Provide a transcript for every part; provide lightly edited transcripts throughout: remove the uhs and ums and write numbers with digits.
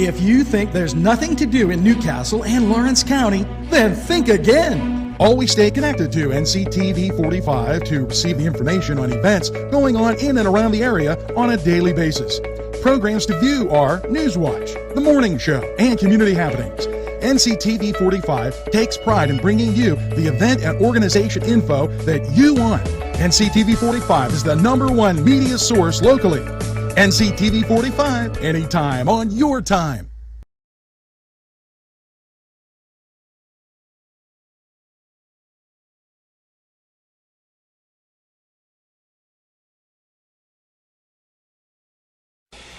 If you think there's nothing to do in Newcastle and Lawrence County, then think again. Always stay connected to NCTV45 to receive the information on events going on in and around the area on a daily basis. Programs to view are Newswatch, The Morning Show, and Community Happenings. NCTV45 takes pride in bringing you the event and organization info that you want. NCTV45 is the #1 media source locally. NCTV45, anytime on your time.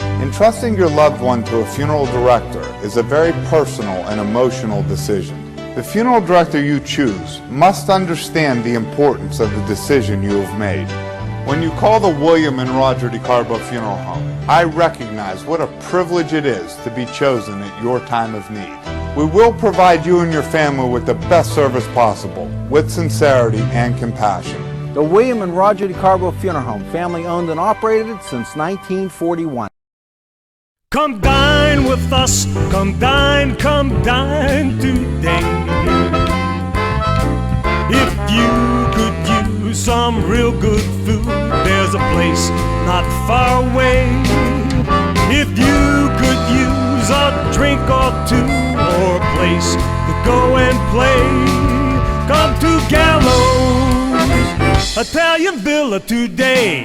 Entrusting your loved one to a funeral director is a very personal and emotional decision. The funeral director you choose must understand the importance of the decision you have made. When you call the William and Roger DeCarbo Funeral Home, I recognize what a privilege it is to be chosen at your time of need. We will provide you and your family with the best service possible, with sincerity and compassion. The William and Roger DeCarbo Funeral Home, family owned and operated since 1941. Come dine with us, come dine today. If you could use some real good food, there's a place not far away. If you could use a drink or two, or a place to go and play, come to Gallows Italian Villa today.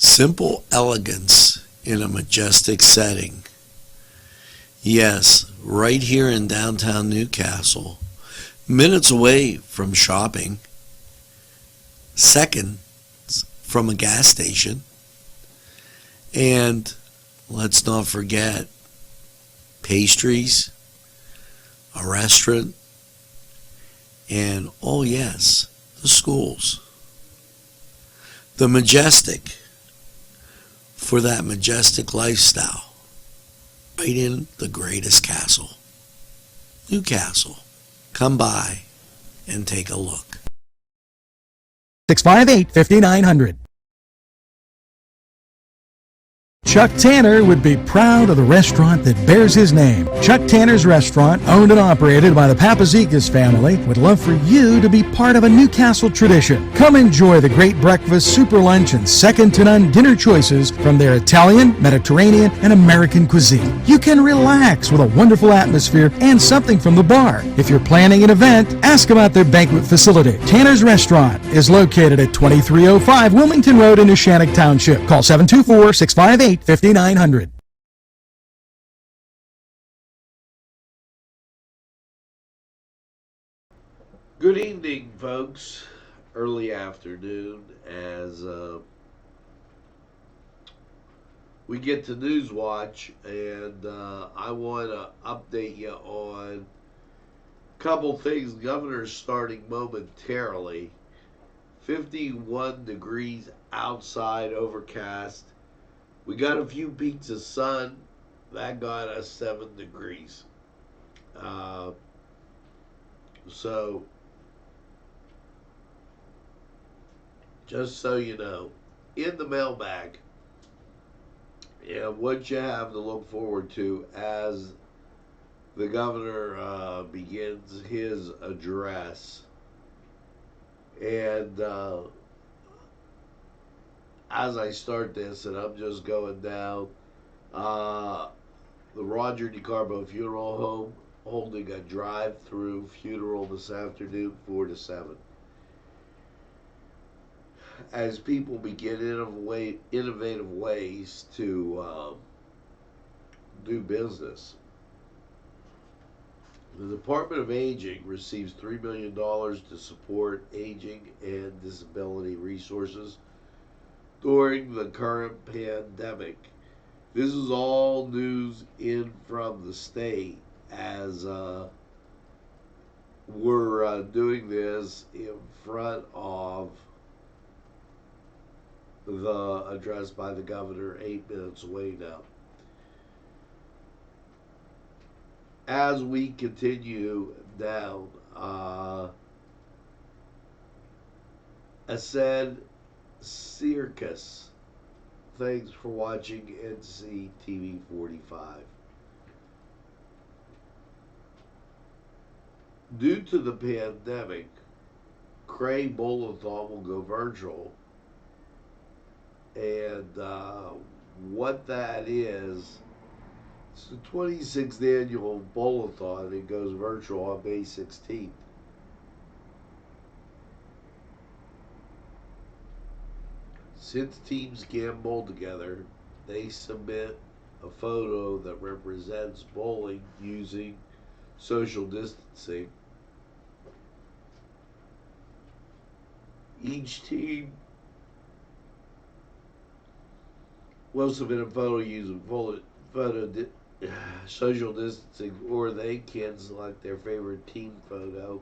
Simple elegance in a majestic setting. Yes, right here in downtown Newcastle, minutes away from shopping, seconds from a gas station, and let's not forget pastries, a restaurant, and oh yes, the schools. The majestic for that majestic lifestyle, right in the greatest castle, Newcastle. Come by and take a look. 658-5900. Chuck Tanner would be proud of the restaurant that bears his name. Chuck Tanner's Restaurant, owned and operated by the Papazikas family, would love for you to be part of a Newcastle tradition. Come enjoy the great breakfast, super lunch, and second-to-none dinner choices from their Italian, Mediterranean, and American cuisine. You can relax with a wonderful atmosphere and something from the bar. If you're planning an event, ask about their banquet facility. Tanner's Restaurant is located at 2305 Wilmington Road in Neshannock Township. Call 724-658-5900. Good evening, folks. Early afternoon as we get to Newswatch, and I want to update you on a couple things. The governor's starting momentarily. 51 degrees outside, overcast. We got a few peaks of sun. That got us 7 degrees. So, just so you know, in the mailbag, and what you have to look forward to as the governor begins his address. And as I start this, and I'm just going down, the Roger DeCarbo Funeral Home holding a drive-through funeral this afternoon, 4 to 7. As people begin innovative ways to do business. The Department of Aging receives $3 million to support aging and disability resources during the current pandemic. This is all news in from the state as we're doing this in front of the address by the governor 8 minutes away now. As we continue down, Ascend Circus. Thanks for watching NCTV45. Due to the pandemic, Cray Bowl-a-thon will go virtual. And what that is, it's the 26th annual Bowl-a-thon. It goes virtual on May 16th. Since teams can't bowl together, they submit a photo that represents bowling using social distancing. Each team will submit a photo using social distancing, or they can select their favorite team photo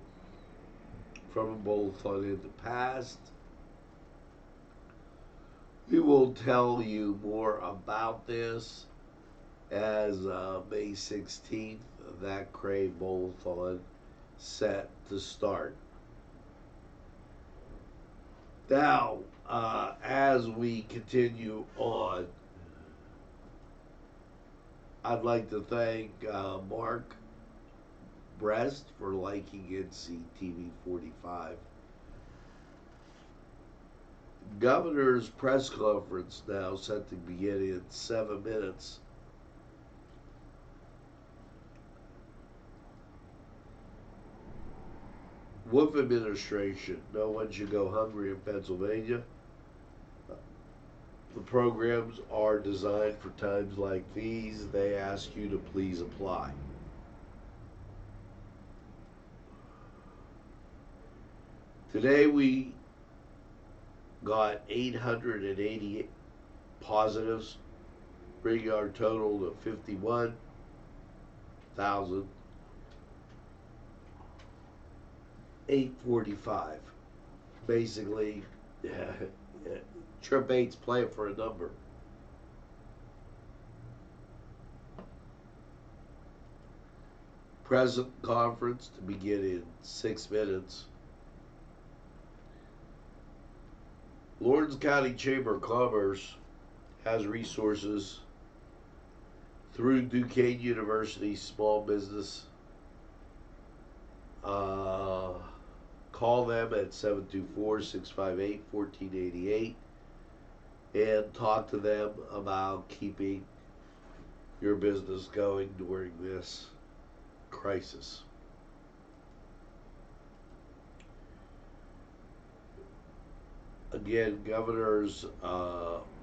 from a bowl-a-thon in the past. We will tell you more about this as May 16th, that Cray Bowl-a-thon set to start. Now, as we continue on, I'd like to thank Mark Brest for liking NCTV45. Governor's press conference now set to begin in 7 minutes. Wolf administration, no one should go hungry in Pennsylvania. The programs are designed for times like these. They ask you to please apply. Today we got 888 positives, bringing our total to 51,845. Basically, Trip 8's playing for a number. Present conference to begin in 6 minutes. Lawrence County Chamber of Commerce has resources through Duquesne University Small Business. Call them at 724-658-1488 and talk to them about keeping your business going during this crisis. Again, governors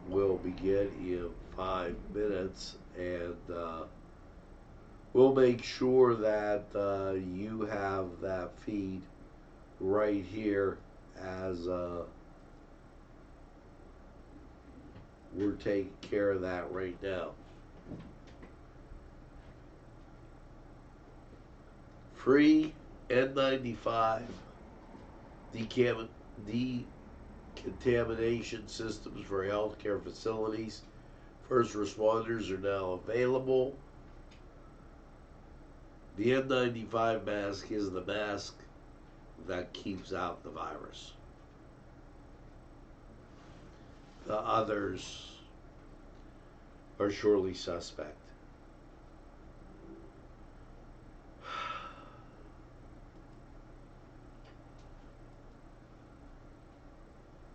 will begin in 5 minutes, and we'll make sure that you have that feed right here as we're taking care of that right now. Free N95 decontamination systems for healthcare facilities. First responders are now available. The N95 mask is the mask that keeps out the virus. The others are surely suspect.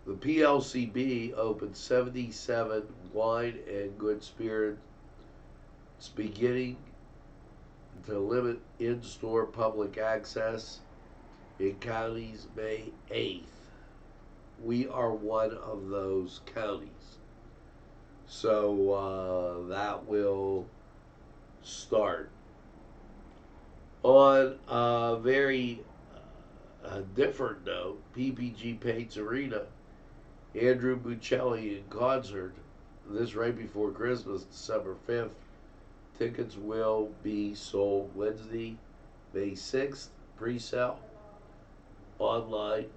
The PLCB opened 77 wine and good spirits, beginning to limit in-store public access in counties May 8th. We are one of those counties. So that will start. On a very different note, PPG Paints Arena, Andrew Buccelli in concert, this right before Christmas, December 5th. Tickets will be sold Wednesday, May 6th, pre-sale, online.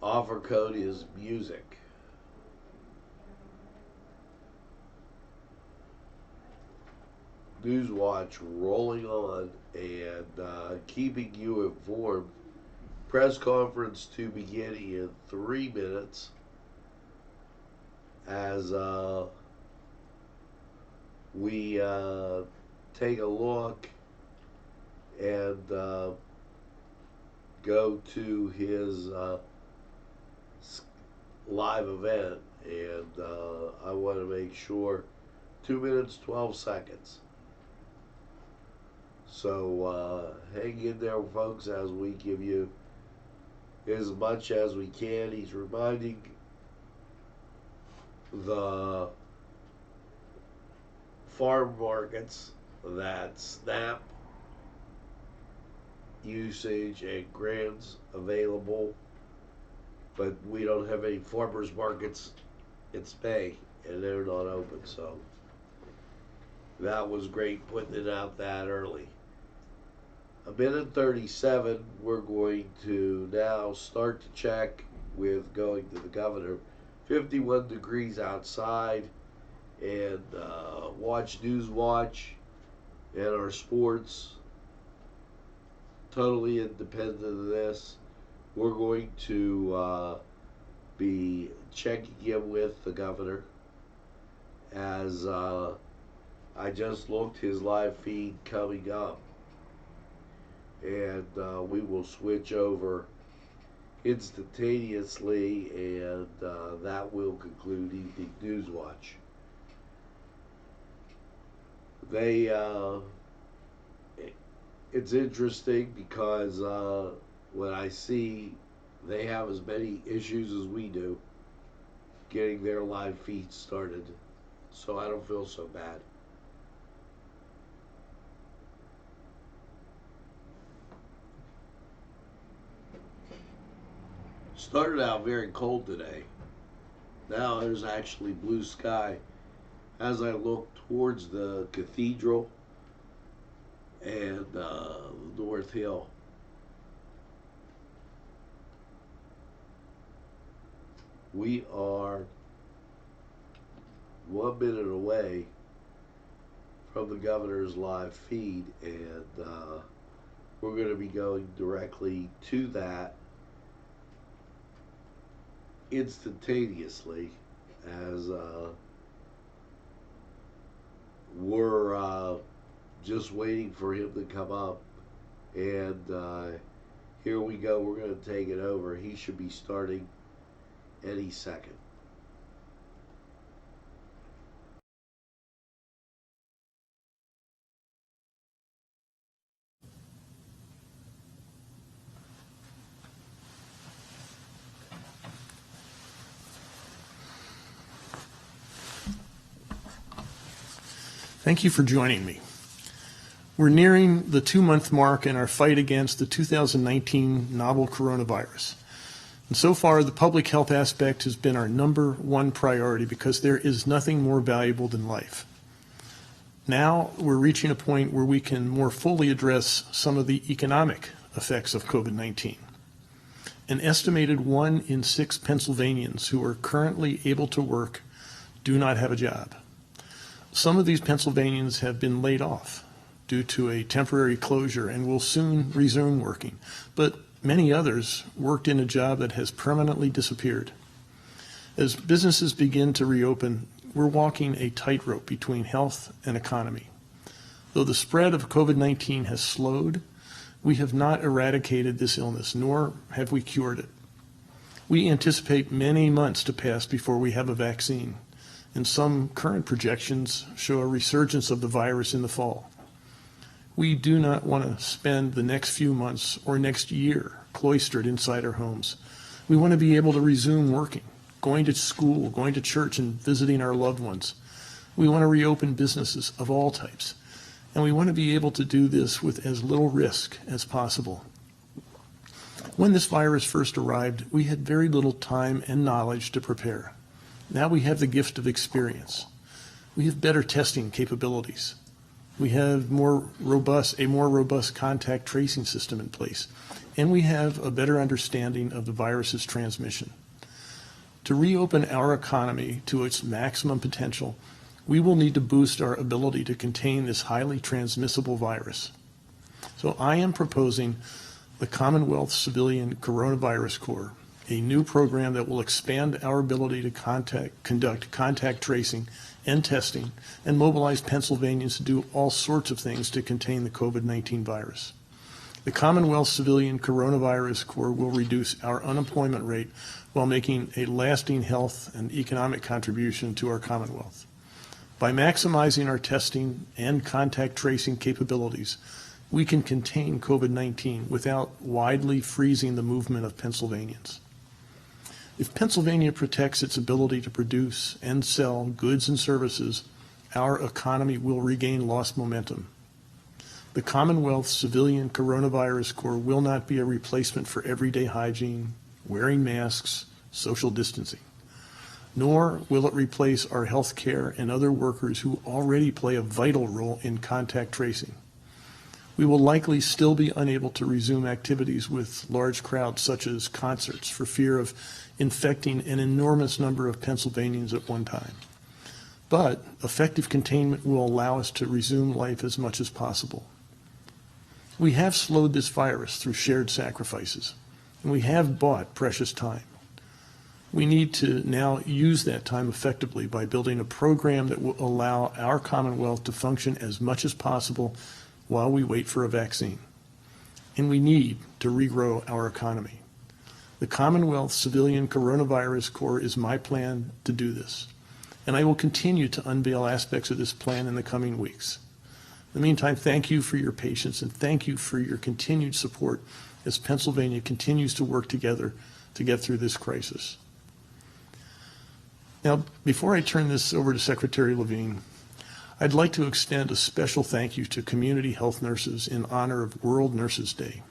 Offer code is MUSIC. Newswatch rolling on and keeping you informed. Press conference to begin in 3 minutes as we take a look and go to his live event. And I want to make sure 2 minutes 12 seconds. So hang in there, folks, as we give you as much as we can. He's reminding the farm markets that SNAP usage and grants available, but we don't have any farmers markets. It's May and they're not open, so that was great putting it out that early. 1:37, we're going to now start to check with going to the governor. 51 degrees outside, and watch Newswatch and our sports. Totally independent of this. We're going to be checking in with the governor as I just looked his live feed coming up. And we will switch over instantaneously, and that will conclude Evening Newswatch. It's interesting because when I see they have as many issues as we do getting their live feed started, so I don't feel so bad. Started out very cold today. Now there's actually blue sky as I look towards the cathedral and North Hill. We are 1 minute away from the governor's live feed, and we're going to be going directly to that instantaneously as we're just waiting for him to come up. And here we go. We're going to take it over. He should be starting any second. Thank you for joining me. We're nearing the 2-month mark in our fight against the 2019 novel coronavirus. And so far, the public health aspect has been our #1 priority because there is nothing more valuable than life. Now we're reaching a point where we can more fully address some of the economic effects of COVID-19. An estimated 1 in 6 Pennsylvanians who are currently able to work do not have a job. Some of these Pennsylvanians have been laid off due to a temporary closure and will soon resume working, but many others worked in a job that has permanently disappeared. As businesses begin to reopen, we're walking a tightrope between health and economy. Though the spread of COVID-19 has slowed, we have not eradicated this illness, nor have we cured it. We anticipate many months to pass before we have a vaccine, and some current projections show a resurgence of the virus in the fall. We do not want to spend the next few months or next year cloistered inside our homes. We want to be able to resume working, going to school, going to church, and visiting our loved ones. We want to reopen businesses of all types, and we want to be able to do this with as little risk as possible. When this virus first arrived, we had very little time and knowledge to prepare. Now we have the gift of experience. We have better testing capabilities. We have a more robust contact tracing system in place, and we have a better understanding of the virus's transmission. To reopen our economy to its maximum potential, we will need to boost our ability to contain this highly transmissible virus. So I am proposing the Commonwealth Civilian Coronavirus Corps, a new program that will expand our ability to conduct contact tracing and testing and mobilize Pennsylvanians to do all sorts of things to contain the COVID-19 virus. The Commonwealth Civilian Coronavirus Corps will reduce our unemployment rate while making a lasting health and economic contribution to our Commonwealth. By maximizing our testing and contact tracing capabilities, we can contain COVID-19 without widely freezing the movement of Pennsylvanians. If Pennsylvania protects its ability to produce and sell goods and services, our economy will regain lost momentum. The Commonwealth Civilian Coronavirus Corps will not be a replacement for everyday hygiene, wearing masks, social distancing, nor will it replace our health care and other workers who already play a vital role in contact tracing. We will likely still be unable to resume activities with large crowds such as concerts for fear of infecting an enormous number of Pennsylvanians at one time. But effective containment will allow us to resume life as much as possible. We have slowed this virus through shared sacrifices, and we have bought precious time. We need to now use that time effectively by building a program that will allow our Commonwealth to function as much as possible while we wait for a vaccine. And we need to regrow our economy. The Commonwealth Civilian Coronavirus Corps is my plan to do this, and I will continue to unveil aspects of this plan in the coming weeks. In the meantime, thank you for your patience and thank you for your continued support as Pennsylvania continues to work together to get through this crisis. Now, before I turn this over to Secretary Levine, I'd like to extend a special thank you to community health nurses in honor of World Nurses Day.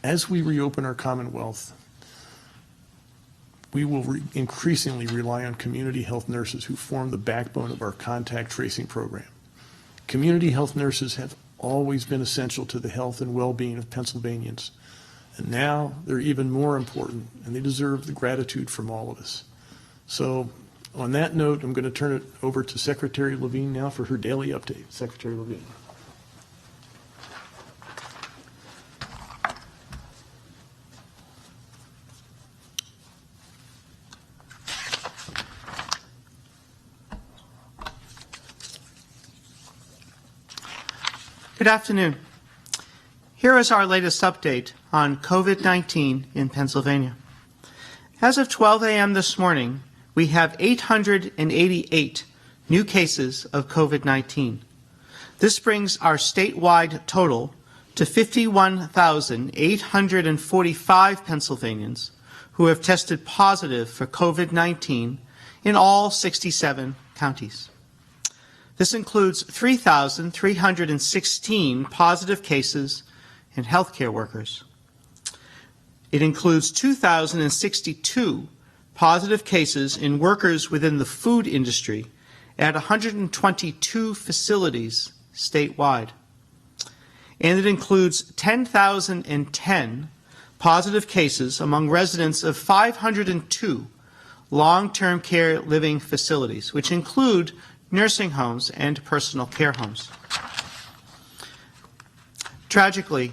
As we reopen our Commonwealth, we will increasingly rely on community health nurses who form the backbone of our contact tracing program. Community health nurses have always been essential to the health and well-being of Pennsylvanians, and now they're even more important, and they deserve the gratitude from all of us. So on that note, I'm going to turn it over to Secretary Levine now for her daily update. Secretary Levine. Good afternoon. Here is our latest update on COVID-19 in Pennsylvania. As of 12 a.m. this morning, we have 888 new cases of COVID-19. This brings our statewide total to 51,845 Pennsylvanians who have tested positive for COVID-19 in all 67 counties. This includes 3,316 positive cases in healthcare workers. It includes 2,062 positive cases in workers within the food industry at 122 facilities statewide. And it includes 10,010 positive cases among residents of 502 long-term care living facilities, which include nursing homes and personal care homes. Tragically,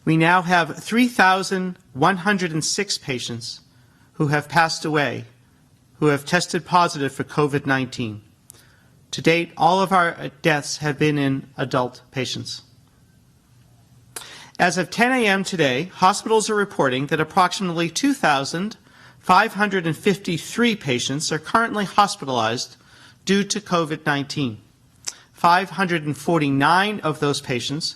we now have 3,106 patients who have passed away who have tested positive for COVID-19. To date, all of our deaths have been in adult patients. As of 10 a.m. today, hospitals are reporting that approximately 2,553 patients are currently hospitalized due to COVID-19. 549 of those patients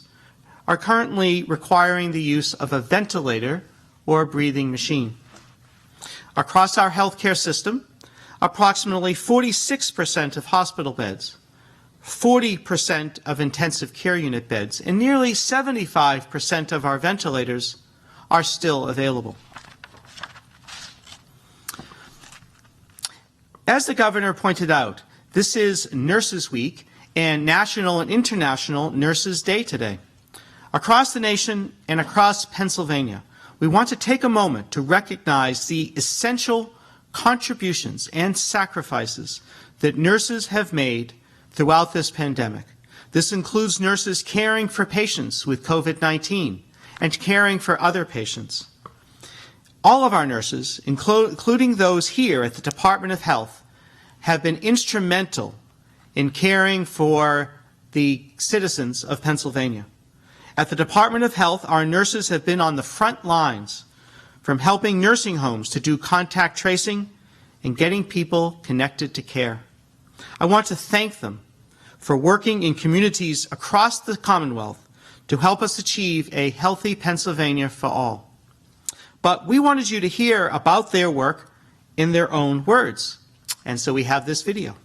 are currently requiring the use of a ventilator or a breathing machine. Across our healthcare system, approximately 46% of hospital beds, 40% of intensive care unit beds, and nearly 75% of our ventilators are still available. As the governor pointed out, this is Nurses Week and National and International Nurses Day today. Across the nation and across Pennsylvania, we want to take a moment to recognize the essential contributions and sacrifices that nurses have made throughout this pandemic. This includes nurses caring for patients with COVID-19 and caring for other patients. All of our nurses, including those here at the Department of Health, have been instrumental in caring for the citizens of Pennsylvania. At the Department of Health, our nurses have been on the front lines, from helping nursing homes to do contact tracing and getting people connected to care. I want to thank them for working in communities across the Commonwealth to help us achieve a healthy Pennsylvania for all. But we wanted you to hear about their work in their own words, and so we have this video.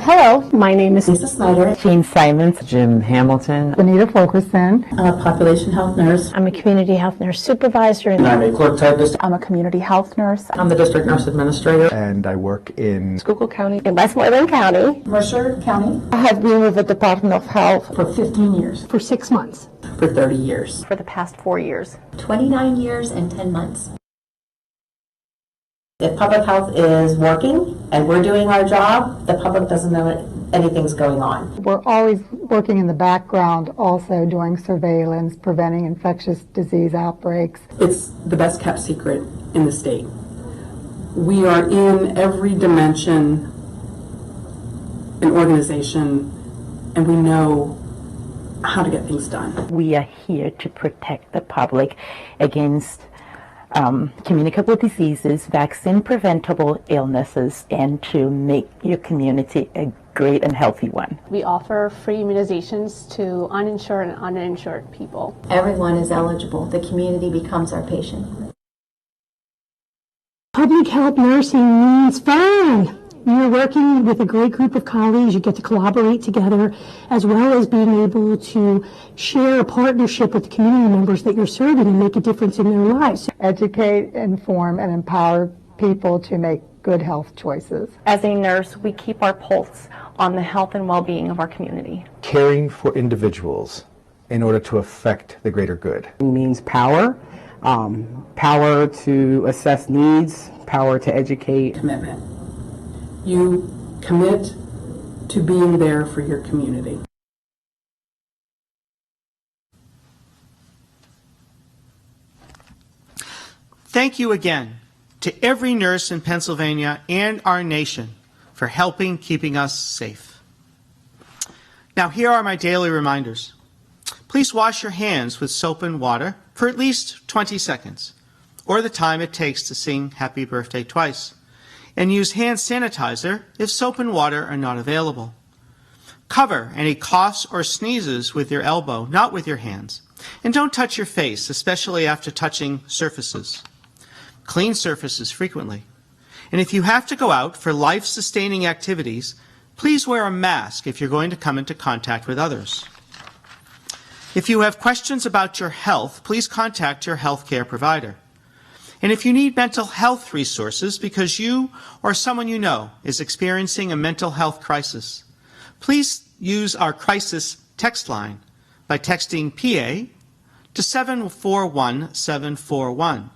Hello, my name is Lisa Snyder. Gene Simons, Jim Hamilton, Benita Fulkerson. I'm a population health nurse. I'm a community health nurse supervisor. And I'm a clerk typist. I'm a community health nurse. I'm the district nurse administrator. And I work in Schuylkill County, in Westmoreland County, Mercer County. I have been with the Department of Health For 15 years. for 6 months. for 30 years. For the past 4 years. 29 years and 10 months. If public health is working and we're doing our job, the public doesn't know anything's going on. We're always working in the background, also doing surveillance, preventing infectious disease outbreaks. It's the best kept secret in the state. We are in every dimension an organization, and we know how to get things done. We are here to protect the public against communicable diseases, vaccine-preventable illnesses, and to make your community a great and healthy one. We offer free immunizations to uninsured and uninsured people. Everyone is eligible. The community becomes our patient. Public health nursing means fun. You're working with a great group of colleagues. You get to collaborate together, as well as being able to share a partnership with the community members that you're serving and make a difference in their lives. Educate, inform, and empower people to make good health choices. As a nurse, we keep our pulse on the health and well-being of our community. Caring for individuals in order to affect the greater good. It means power, power to assess needs, power to educate. Commitment. You commit to being there for your community. Thank you again to every nurse in Pennsylvania and our nation for helping keeping us safe. Now, here are my daily reminders. Please wash your hands with soap and water for at least 20 seconds, or the time it takes to sing Happy Birthday twice. And use hand sanitizer if soap and water are not available. Cover any coughs or sneezes with your elbow, not with your hands. And don't touch your face, especially after touching surfaces. Clean surfaces frequently. And if you have to go out for life-sustaining activities, please wear a mask if you're going to come into contact with others. If you have questions about your health, please contact your healthcare provider. And if you need mental health resources because you or someone you know is experiencing a mental health crisis, please use our crisis text line by texting PA to 741741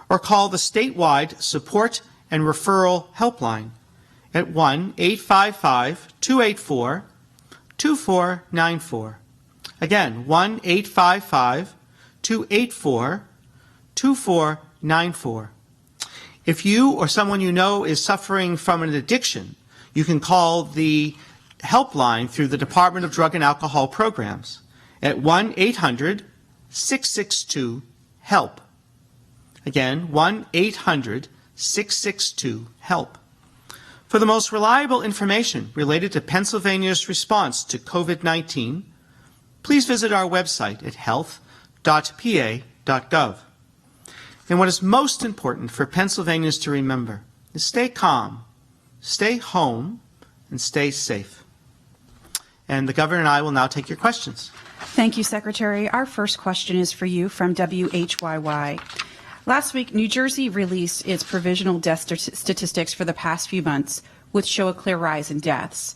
or call the statewide support and referral helpline at 1-855-284-2494. Again, 1-855-284-2494. If you or someone you know is suffering from an addiction, you can call the helpline through the Department of Drug and Alcohol Programs at 1-800-662-HELP. Again, 1-800-662-HELP. For the most reliable information related to Pennsylvania's response to COVID-19, please visit our website at health.pa.gov. And what is most important for Pennsylvanians to remember is stay calm, stay home, and stay safe. And the Governor and I will now take your questions. Thank you, Secretary. Our first question is for you from WHYY. Last week, New Jersey released its provisional death statistics for the past few months, which show a clear rise in deaths.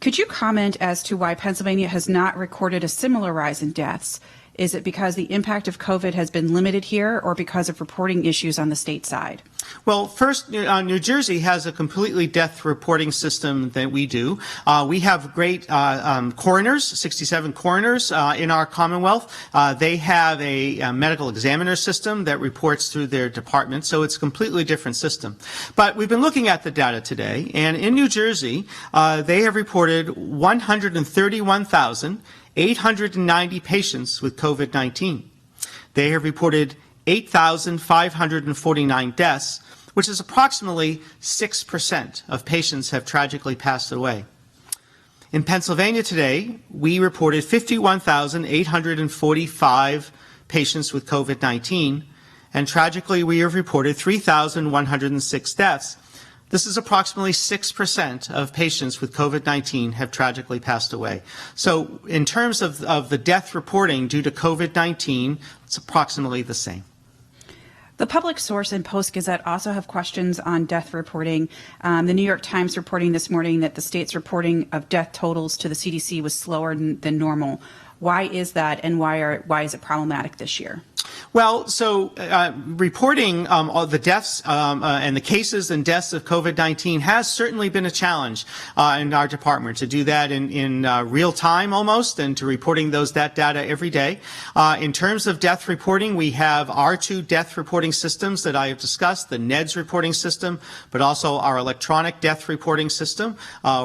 Could you comment as to why Pennsylvania has not recorded a similar rise in deaths? Is it because the impact of COVID has been limited here or because of reporting issues on the state side? Well, first, New Jersey has a completely death reporting system that we do. We have great coroners, 67 coroners in our Commonwealth. They have a medical examiner system that reports through their department, so it's a completely different system. But we've been looking at the data today, and in New Jersey, they have reported 131,890 patients with COVID-19. They have reported 8,549 deaths, which is approximately 6% of patients have tragically passed away. In Pennsylvania today, we reported 51,845 patients with COVID-19, and tragically we have reported 3,106 deaths. This is approximately 6% of patients with COVID-19 have tragically passed away. So in terms of the death reporting due to COVID-19, it's approximately the same. The Public Source and Post-Gazette also have questions on death reporting. The New York Times reporting this morning that the state's reporting of death totals to the CDC was slower than normal. Why is that, and why is it problematic this year? Well, so reporting all the deaths and the cases and deaths of COVID-19 has certainly been a challenge in our department to do that in real time almost, and to reporting that data every day. In terms of death reporting, we have our two death reporting systems that I have discussed, the NEDS reporting system, but also our electronic death reporting system.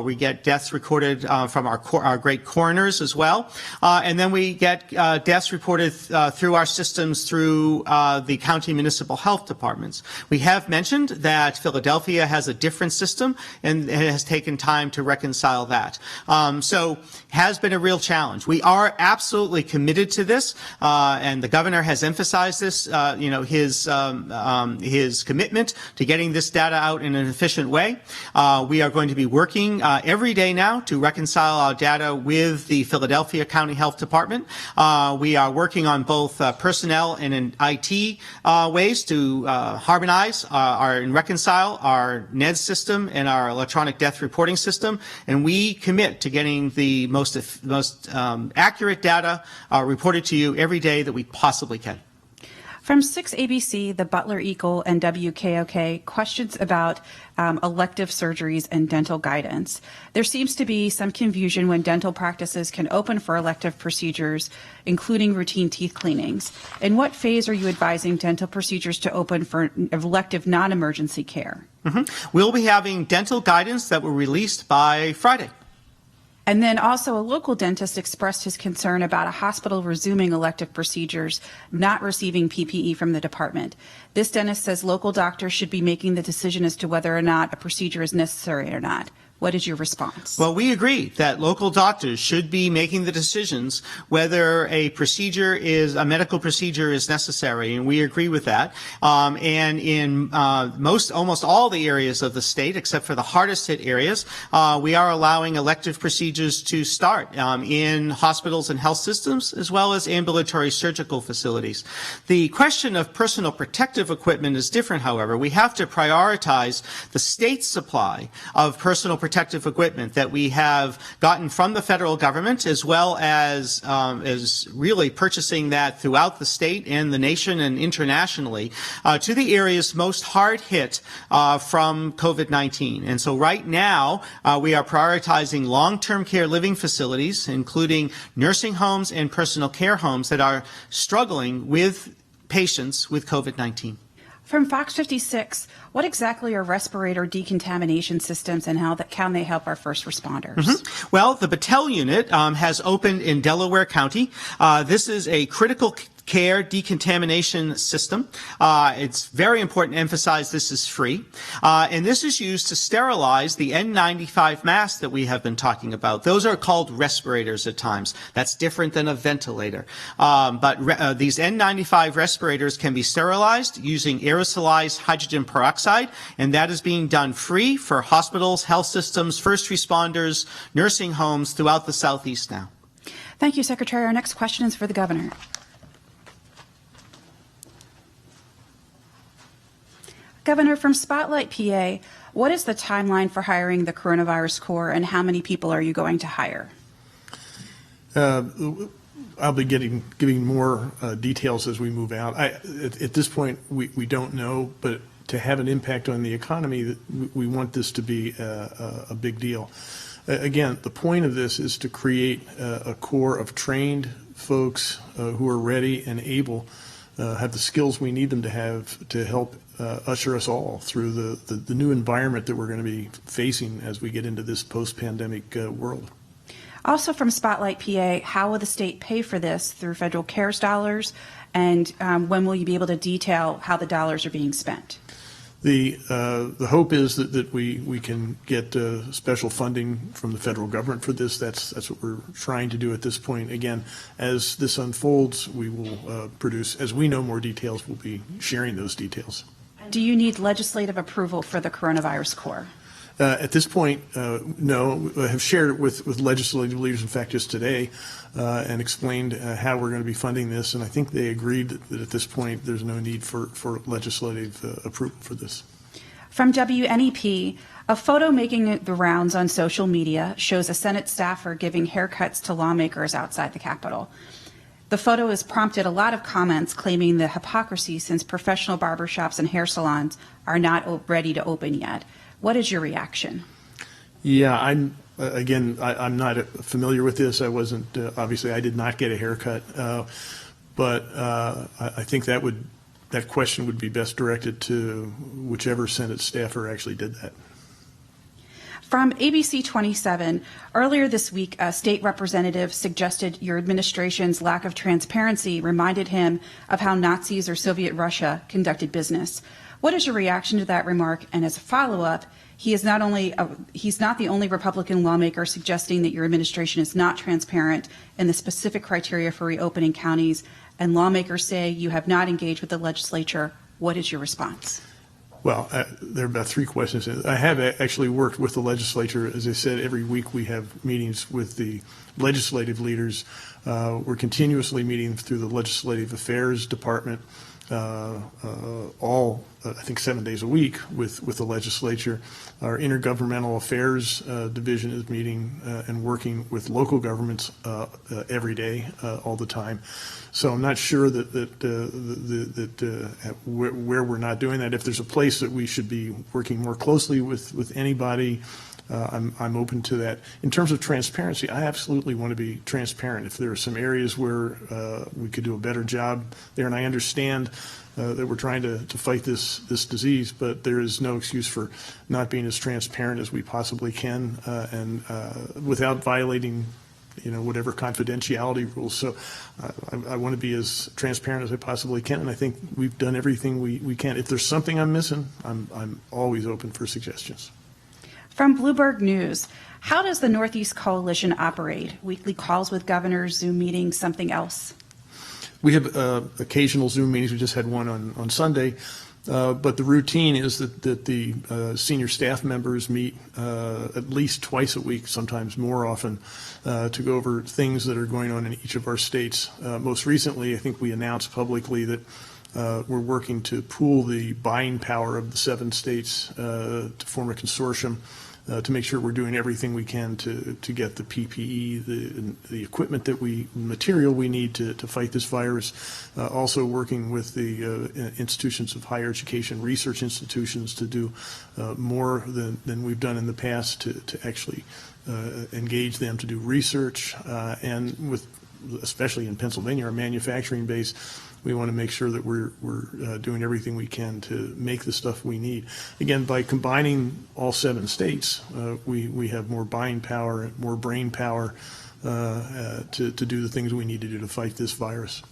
We get deaths recorded from our great coroners as well. And then we get deaths reported through our systems through the county municipal health departments. We have mentioned that Philadelphia has a different system, and it has taken time to reconcile that. So has been a real challenge. We are absolutely committed to this, and the governor has emphasized this, his commitment to getting this data out in an efficient way. We are going to be working every day now to reconcile our data with the Philadelphia County Health Department. We are working on both personnel and in IT ways to harmonize and reconcile our NEDS system and our electronic death reporting system, and we commit to getting the most accurate data reported to you every day that we possibly can. From 6 ABC, the Butler Eagle, and WKOK, questions about elective surgeries and dental guidance. There seems to be some confusion when dental practices can open for elective procedures, including routine teeth cleanings. In what phase are you advising dental procedures to open for elective non-emergency care? We'll be having dental guidance that will be released by Friday. And then also a local dentist expressed his concern about a hospital resuming elective procedures, not receiving PPE from the department. This dentist says local doctors should be making the decision as to whether or not a procedure is necessary or not. What is your response? Well, we agree that local doctors should be making the decisions whether a medical procedure is necessary, and we agree with that. And in almost all the areas of the state, except for the hardest hit areas, we are allowing elective procedures to start in hospitals and health systems, as well as ambulatory surgical facilities. The question of personal protective equipment is different, however. We have to prioritize the state's supply of personal protective equipment that we have gotten from the federal government, as well as really purchasing that throughout the state and the nation and internationally to the areas most hard hit from COVID-19. And so right now we are prioritizing long-term care living facilities, including nursing homes and personal care homes that are struggling with patients with COVID-19. From Fox 56, what exactly are respirator decontamination systems, and how can they help our first responders? Well, the Battelle unit has opened in Delaware County. This is a critical care decontamination system. It's very important to emphasize this is free. And this is used to sterilize the N95 masks that we have been talking about. Those are called respirators at times. That's different than a ventilator. But these N95 respirators can be sterilized using aerosolized hydrogen peroxide, and that is being done free for hospitals, health systems, first responders, nursing homes throughout the Southeast now. Thank you, Secretary. Our next question is for the governor. Governor, from Spotlight, PA, what is the timeline for hiring the Coronavirus Corps, and how many people are you going to hire? I'll be giving more details as we move out. At this point, we don't know, but to have an impact on the economy, we want this to be a big deal. Again, the point of this is to create a core of trained folks who are ready and able, have the skills we need them to have to help usher us all through the new environment that we're going to be facing as we get into this post-pandemic world. Also from Spotlight, PA, how will the state pay for this through federal CARES dollars, and when will you be able to detail how the dollars are being spent? The hope is that we can get special funding from the federal government for this. That's what we're trying to do at this point. Again, as this unfolds, we will produce, as we know more details, we'll be sharing those details. Do you need legislative approval for the Coronavirus Corps? At this point, no. I have shared it with legislative leaders, in fact, just today, and explained how we're going to be funding this, and I think they agreed that at this point there's no need for legislative approval for this. From WNEP, a photo making the rounds on social media shows a Senate staffer giving haircuts to lawmakers outside the Capitol. The photo has prompted a lot of comments claiming the hypocrisy since professional barbershops and hair salons are not ready to open yet. What is your reaction? Yeah, I'm not familiar with this. I wasn't, obviously I did not get a haircut, but I think that question would be best directed to whichever Senate staffer actually did that. From ABC 27, earlier this week, a state representative suggested your administration's lack of transparency reminded him of how Nazis or Soviet Russia conducted business. What is your reaction to that remark? And as a follow-up, he's not the only Republican lawmaker suggesting that your administration is not transparent in the specific criteria for reopening counties, and lawmakers say you have not engaged with the legislature. What is your response? Well, there are about three questions. I have actually worked with the legislature. As I said, every week we have meetings with the legislative leaders. We're continuously meeting through the Legislative Affairs Department. I think 7 days a week with the legislature. Our Intergovernmental Affairs Division is meeting and working with local governments every day, all the time. So I'm not sure that where we're not doing that. If there's a place that we should be working more closely with anybody, I'm open to that. In terms of transparency, I absolutely want to be transparent. If there are some areas where we could do a better job there, and I understand that we're trying to fight this disease, but there is no excuse for not being as transparent as we possibly can, and without violating, whatever confidentiality rules. So I want to be as transparent as I possibly can, and I think we've done everything we can. If there's something I'm missing, I'm always open for suggestions. From Bloomberg News, how does the Northeast Coalition operate? Weekly calls with governors, Zoom meetings, something else? We have occasional Zoom meetings. We just had one on Sunday. But the routine is that the senior staff members meet at least twice a week, sometimes more often, to go over things that are going on in each of our states. Most recently, I think we announced publicly that we're working to pool the buying power of the 7 states to form a consortium to make sure we're doing everything we can to get the PPE, the equipment material we need to fight this virus. Also working with the institutions of higher education, research institutions, to do more than we've done in the past to actually engage them to do research, and with, especially in Pennsylvania, our manufacturing base, we want to make sure that we're doing everything we can to make the stuff we need. Again, by combining all 7 states, we have more buying power, more brain power to do the things we need to do to fight this virus.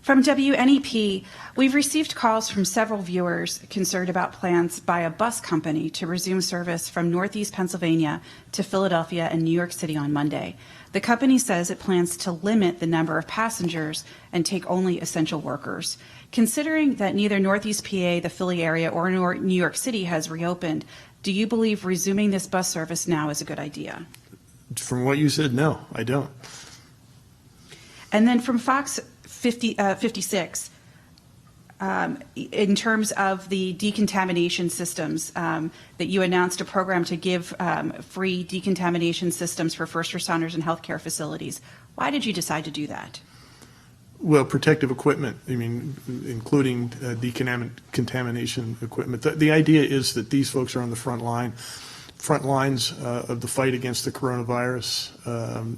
From WNEP, we've received calls from several viewers concerned about plans by a bus company to resume service from Northeast Pennsylvania to Philadelphia and New York City on Monday. The company says it plans to limit the number of passengers and take only essential workers. Considering that neither Northeast PA, the Philly area, or New York City has reopened, do you believe resuming this bus service now is a good idea? From what you said, no, I don't. And then from Fox 56, in terms of the decontamination systems, that you announced a program to give free decontamination systems for first responders and healthcare facilities. Why did you decide to do that? Well, protective equipment, I mean, including decontamination equipment. The idea is that these folks are on the front lines of the fight against the coronavirus,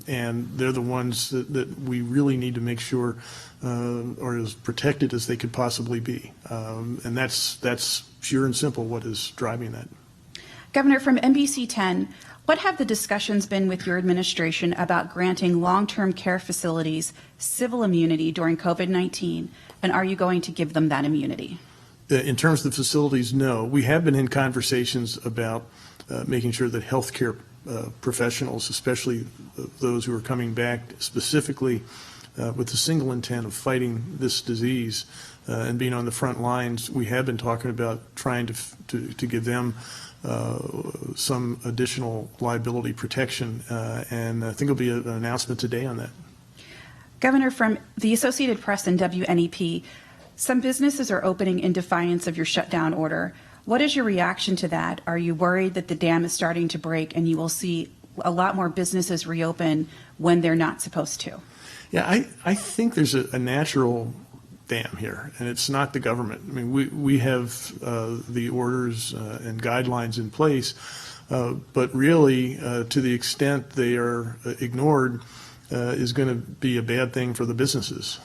and they're the ones that we really need to make sure are as protected as they could possibly be. And that's pure and simple what is driving that. Governor, from NBC 10, what have the discussions been with your administration about granting long-term care facilities civil immunity during COVID-19, and are you going to give them that immunity? In terms of the facilities, no. We have been in conversations about making sure that healthcare professionals, especially those who are coming back specifically with the single intent of fighting this disease and being on the front lines, we have been talking about trying to give them some additional liability protection, and I think there'll be an announcement today on that. Governor, from the Associated Press and WNEP, some businesses are opening in defiance of your shutdown order. What is your reaction to that? Are you worried that the dam is starting to break and you will see a lot more businesses reopen when they're not supposed to? Yeah, I think there's a natural dam here, and it's not the government. I mean, we have the orders and guidelines in place, but really, to the extent they are ignored, is going to be a bad thing for the businesses.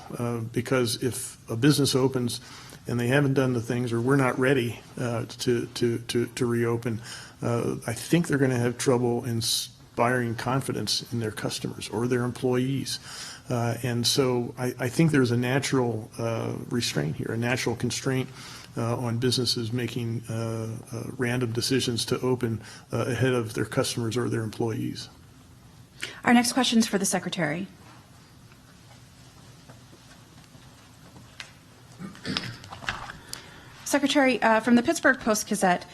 Because if a business opens and they haven't done the things, or we're not ready to reopen, I think they're going to have trouble inspiring confidence in their customers or their employees. And so I think there's a natural restraint here, a natural constraint on businesses making random decisions to open ahead of their customers or their employees. Our next question is for the Secretary. Secretary, from the Pittsburgh Post-Gazette,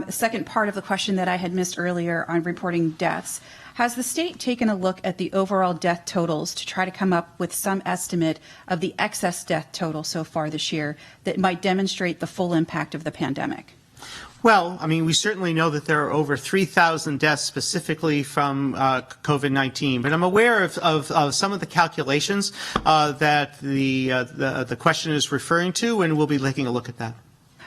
second part of the question that I had missed earlier on reporting deaths. Has the state taken a look at the overall death totals to try to come up with some estimate of the excess death total so far this year that might demonstrate the full impact of the pandemic? Well, I mean, we certainly know that there are over 3,000 deaths specifically from COVID-19, but I'm aware of some of the calculations that the question is referring to, and we'll be taking a look at that.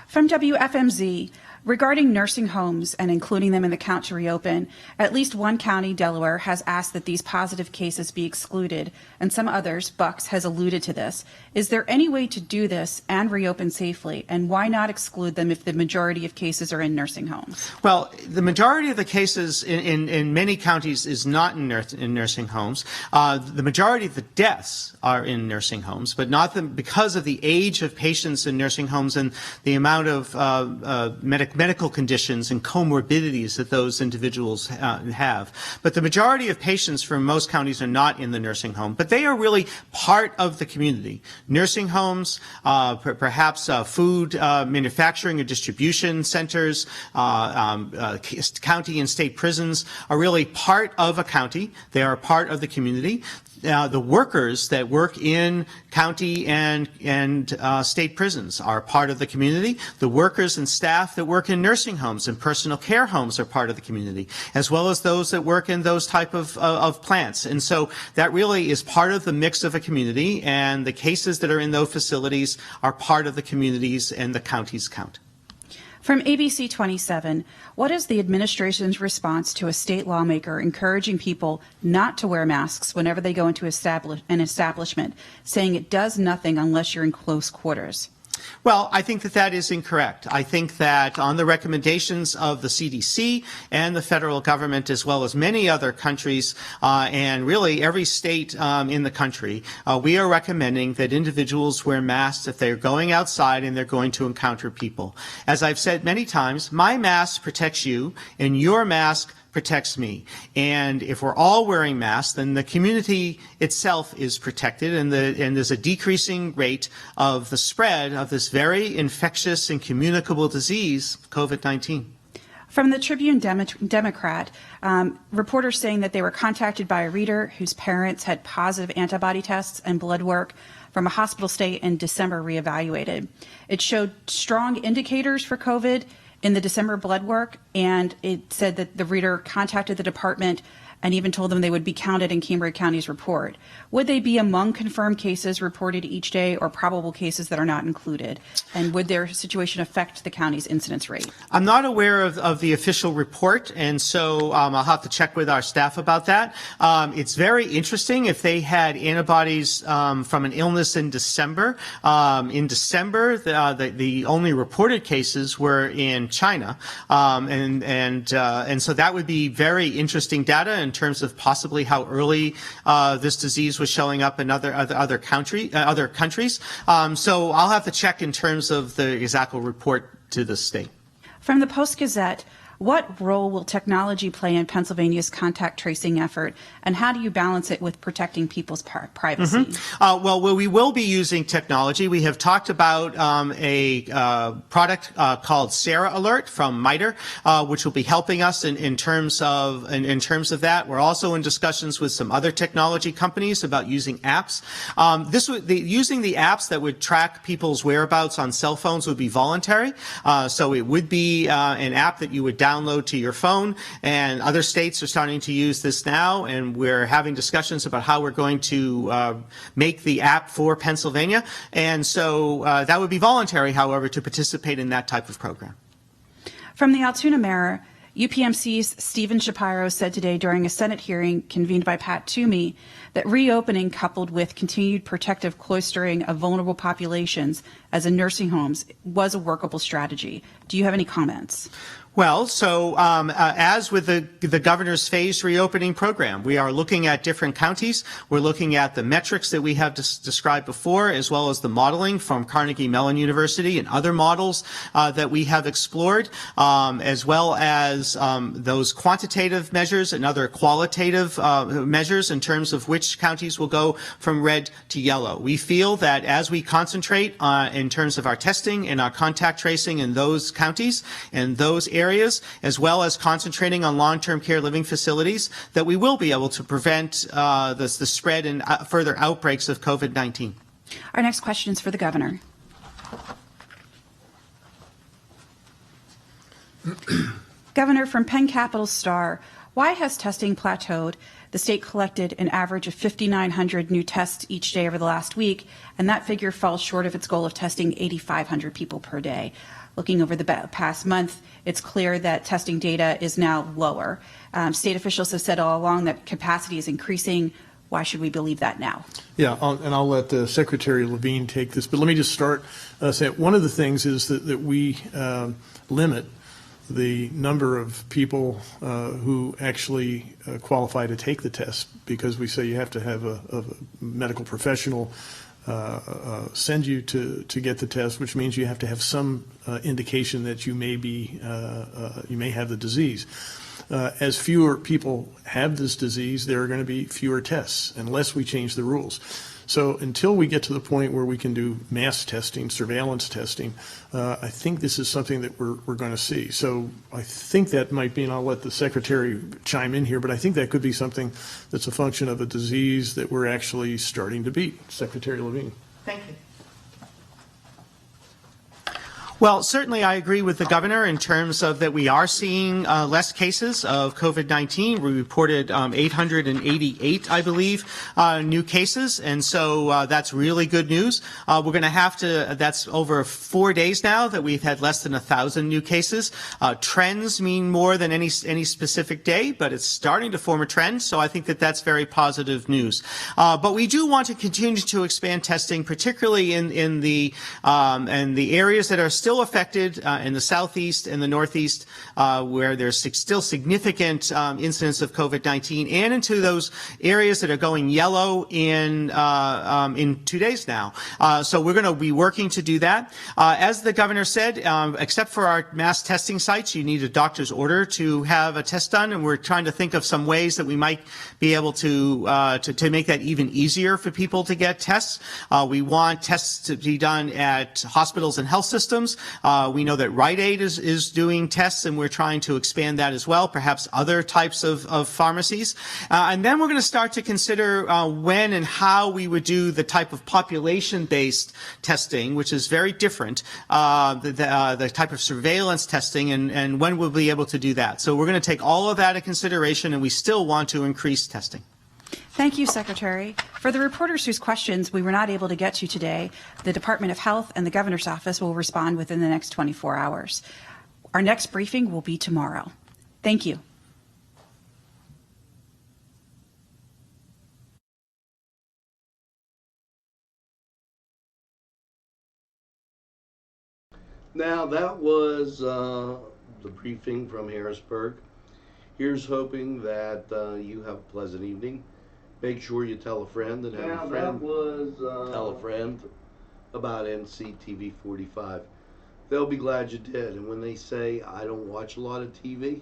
From WFMZ, regarding nursing homes and including them in the count to reopen, at least one county, Delaware, has asked that these positive cases be excluded, and some others, Bucks, has alluded to this. Is there any way to do this and reopen safely, and why not exclude them if the majority of cases are in nursing homes? Well, the majority of the cases in many counties is not in nursing homes. The majority of the deaths are in nursing homes, but not because of the age of patients in nursing homes and the amount of medical conditions and comorbidities that those individuals have. But the majority of patients from most counties are not in the nursing home, but they are really part of the community. Nursing homes, perhaps food manufacturing or distribution centers, county and state prisons are really part of a county. They are part of the community. The workers that work in county and state prisons are part of the community. The workers and staff that work in nursing homes and personal care homes are part of the community, as well as those that work in those type of plants. And so that really is part of the mix of a community, and the cases that are in those facilities are part of the communities and the counties count. From ABC 27, what is the administration's response to a state lawmaker encouraging people not to wear masks whenever they go into an establishment, saying it does nothing unless you're in close quarters? Well, I think that is incorrect. I think that on the recommendations of the CDC and the federal government, as well as many other countries and really every state in the country, we are recommending that individuals wear masks if they're going outside and they're going to encounter people. As I've said many times, my mask protects you and your mask protects me. And if we're all wearing masks, then the community itself is protected, and there's a decreasing rate of the spread of this very infectious and communicable disease, COVID-19. From the Tribune Democrat, reporters saying that they were contacted by a reader whose parents had positive antibody tests and blood work from a hospital stay in December reevaluated. It showed strong indicators for COVID in the December blood work, and it said that the reader contacted the department and even told them they would be counted in Cambria County's report. Would they be among confirmed cases reported each day or probable cases that are not included? And would their situation affect the county's incidence rate? I'm not aware of the official report, and so I'll have to check with our staff about that. It's very interesting if they had antibodies from an illness in December. In December, the only reported cases were in China, and so that would be very interesting data in terms of possibly how early this disease was showing up in other countries. So I'll have to check in terms of the exact report to the state. From the Post-Gazette, what role will technology play in Pennsylvania's contact tracing effort, and how do you balance it with protecting people's privacy? Well, we will be using technology. We have talked about a product called Sarah Alert from MITRE, which will be helping us in terms of that. We're also in discussions with some other technology companies about using apps. Using the apps that would track people's whereabouts on cell phones would be voluntary. So it would be an app that you would download to your phone, and other states are starting to use this now, and we're having discussions about how we're going to make the app for Pennsylvania. And so that would be voluntary, however, to participate in that type of program. From the Altoona Mirror, UPMC's Stephen Shapiro said today during a Senate hearing convened by Pat Toomey that reopening coupled with continued protective cloistering of vulnerable populations as in nursing homes was a workable strategy. Do you have any comments? Well, so as with the governor's phased reopening program, we are looking at different counties. We're looking at the metrics that we have described before, as well as the modeling from Carnegie Mellon University and other models that we have explored, as well as those quantitative measures and other qualitative measures in terms of which counties will go from red to yellow. We feel that as we concentrate in terms of our testing and our contact tracing in those counties and those areas, as well as concentrating on long-term care living facilities, that we will be able to prevent the spread and further outbreaks of COVID-19. Our next question is for the governor. Governor, from Penn Capital Star, why has testing plateaued? The state collected an average of 5,900 new tests each day over the last week, and that figure falls short of its goal of testing 8,500 people per day. Looking over the past month, it's clear that testing data is now lower. State officials have said all along that capacity is increasing. Why should we believe that now? Yeah, I'll let Secretary Levine take this, but let me just start saying one of the things is that we limit the number of people who actually qualify to take the test, because we say you have to have a medical professional send you to get the test, which means you have to have some indication that you may have the disease. As fewer people have this disease, there are going to be fewer tests unless we change the rules. So until we get to the point where we can do mass testing, surveillance testing, I think this is something that we're going to see. So I think that might be, and I'll let the Secretary chime in here, but I think that could be something that's a function of a disease that we're actually starting to beat. Secretary Levine. Thank you. Well, certainly I agree with the governor in terms of that we are seeing less cases of COVID-19. We reported 888, I believe, new cases, and so that's really good news. We're going to have to, that's over 4 days now that we've had less than 1,000 new cases. Trends mean more than any specific day, but it's starting to form a trend, so I think that that's very positive news. But we do want to continue to expand testing, particularly in the areas that are still affected in the southeast and the northeast, where there's still significant incidence of COVID-19, and into those areas that are going yellow in 2 days now. So we're going to be working to do that. As the governor said, except for our mass testing sites, you need a doctor's order to have a test done, and we're trying to think of some ways that we might be able to make that even easier for people to get tests. We want tests to be done at hospitals and health systems. We know that Rite Aid is doing tests, and we're trying to expand that as well, perhaps other types of pharmacies. And then we're going to start to consider when and how we would do the type of population-based testing, which is very different, the type of surveillance testing, and when we'll be able to do that. So we're going to take all of that into consideration, and we still want to increase testing. Thank you, Secretary. For the reporters whose questions we were not able to get to today, the Department of Health and the Governor's Office will respond within the next 24 hours. Our next briefing will be tomorrow. Thank you. Now, that was the briefing from Harrisburg. Here's hoping that you have a pleasant evening. Make sure you tell a friend and have a friend tell a friend about NCTV45. They'll be glad you did. And when they say, I don't watch a lot of TV,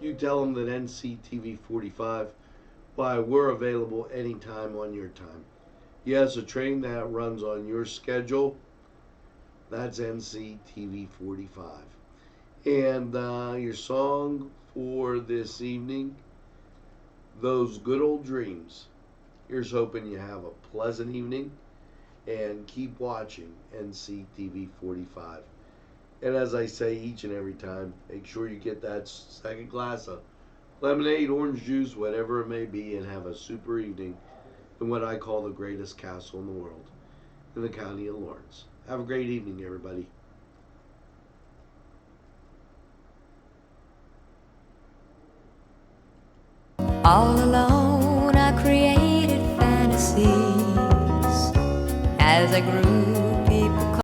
you tell them that NCTV45, why, we're available anytime on your time. Yes, a train that runs on your schedule, that's NCTV45. And your song for this evening, Those Good Old Dreams. Here's hoping you have a pleasant evening and keep watching NCTV45. And as I say each and every time, make sure you get that second glass of lemonade, orange juice, whatever it may be, and have a super evening in what I call the greatest castle in the world, in the county of Lawrence. Have a great evening, everybody. All alone I created fantasies as I grew